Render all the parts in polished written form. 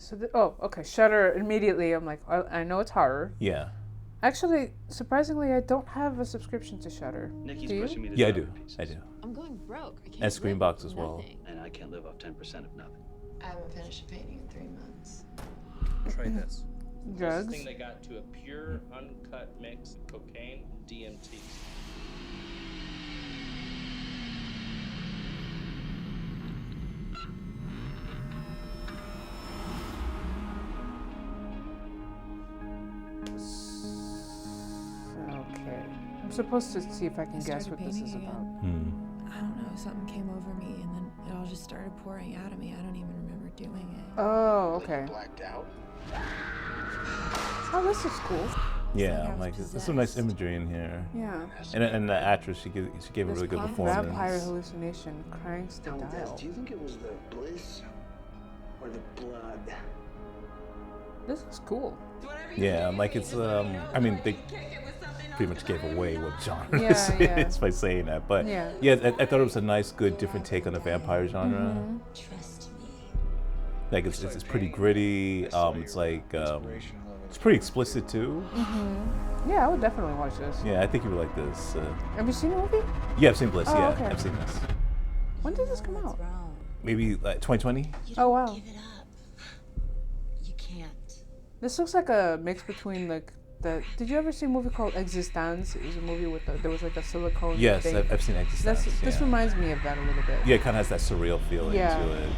So, okay, Shudder, immediately I'm like, I know it's horror. Yeah. Actually, surprisingly, I don't have a subscription to Shudder. Nikki's Do you? pushing me to Yeah, I drop do. her pieces. I do. I'm going broke. I can't And Screenbox live as well. nothing. And I can't live off 10% of nothing. I haven't finished a painting in 3 months. Try this. Drugs. Closest thing they got to a pure, uncut mix of cocaine, DMT. Okay. I'm supposed to see if I can guess what this is about. I don't know, something came over me and then it all just started pouring out of me. I don't even remember doing it. Oh, okay. Blacked out. Oh, this is cool. Yeah, I I'm was like, there's some nice imagery in here. Yeah. And the actress, she gave a really good performance. Vampire hallucination, crying still dial. Do you think it was the bliss or the blood? This is cool. Yeah, I'm like, it's, I mean, they pretty much gave away what genre Yeah, this yeah. is by saying that. But Yeah. I thought it was a nice, good, different take on the vampire genre. Mm-hmm. Trust me. Like, it's pretty gritty. It's like, it's pretty explicit too. Yeah, I would definitely watch this. Yeah, I think you would like this. Have you seen the movie? Yeah, I've seen Bliss. Oh, Yeah, okay. I've seen this. When did this come out? What's wrong? Maybe like 2020. You Oh, don't wow. give it up. You can't. This looks like a mix between like the. Did you ever see a movie called Existence? It was a movie with there was like a silicone Yes, thing. I've seen Existence. This yeah. reminds me of that a little bit. Yeah, it kind of has that surreal feeling Yeah. to it.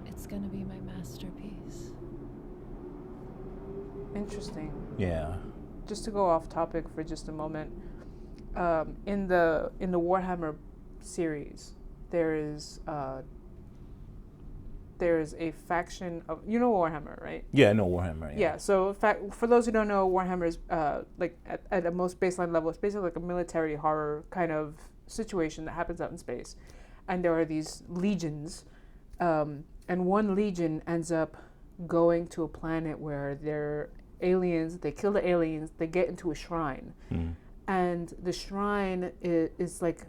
It's gonna be my masterpiece. Interesting. Yeah. Just to go off topic for just a moment, in the Warhammer series, there is a faction of, you know Warhammer, right? Yeah, I know Warhammer. Yeah. So in fact, for those who don't know, Warhammer is like at a most baseline level, it's basically like a military horror kind of situation that happens out in space, and there are these legions, and one legion ends up going to a planet where they're aliens. They kill the aliens. They get into a shrine, and the shrine is like,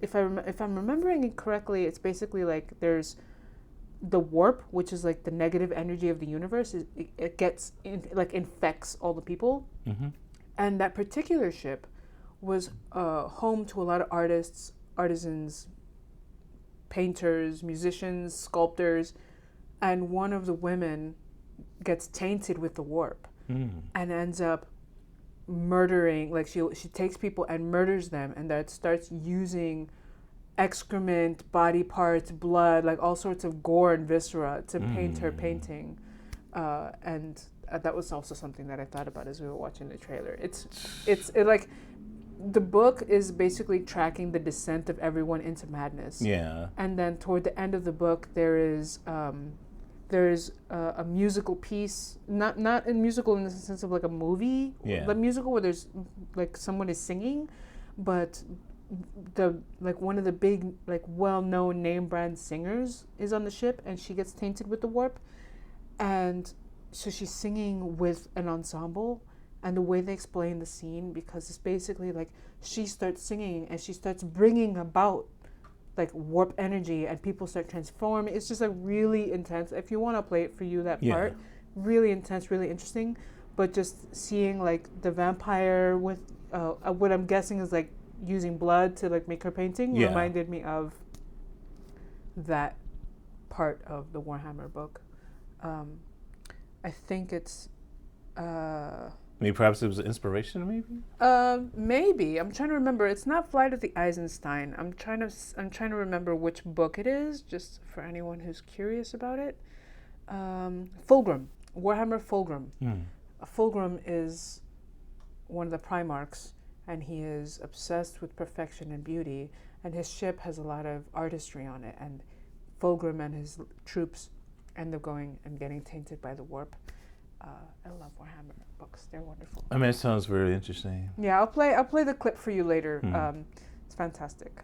if I'm remembering it correctly, it's basically like there's the warp, which is like the negative energy of the universe. It gets infects all the people, and that particular ship was home to a lot of artists, artisans, painters, musicians, sculptors, and one of the women gets tainted with the warp and ends up murdering, like she takes people and murders them, and that starts using excrement, body parts, blood, like all sorts of gore and viscera to paint her painting. And that was also something that I thought about as we were watching the trailer. It's like the book is basically tracking the descent of everyone into madness. Yeah. And then toward the end of the book, there's a musical piece, not a musical in the sense of like a movie, but musical where there's like someone is singing, but one of the big like well-known name brand singers is on the ship, and she gets tainted with the warp, and so she's singing with an ensemble. And the way they explain the scene, because it's basically like she starts singing and she starts bringing about like warp energy, and people start transforming. It's just like really intense. If you want to play it for you, that part, really intense, really interesting. But just seeing like the vampire with what I'm guessing is like using blood to like make her painting reminded me of that part of the Warhammer book. I think it's. Maybe perhaps it was an inspiration. Maybe. I'm trying to remember. It's not Flight of the Eisenstein. I'm trying to remember which book it is, just for anyone who's curious about it. Fulgrim. Warhammer Fulgrim. Fulgrim is one of the Primarchs, and he is obsessed with perfection and beauty, and his ship has a lot of artistry on it, and Fulgrim and his troops end up going and getting tainted by the warp. I love Warhammer books. They're wonderful. I mean, it sounds very interesting. Yeah, I'll play the clip for you later. It's fantastic.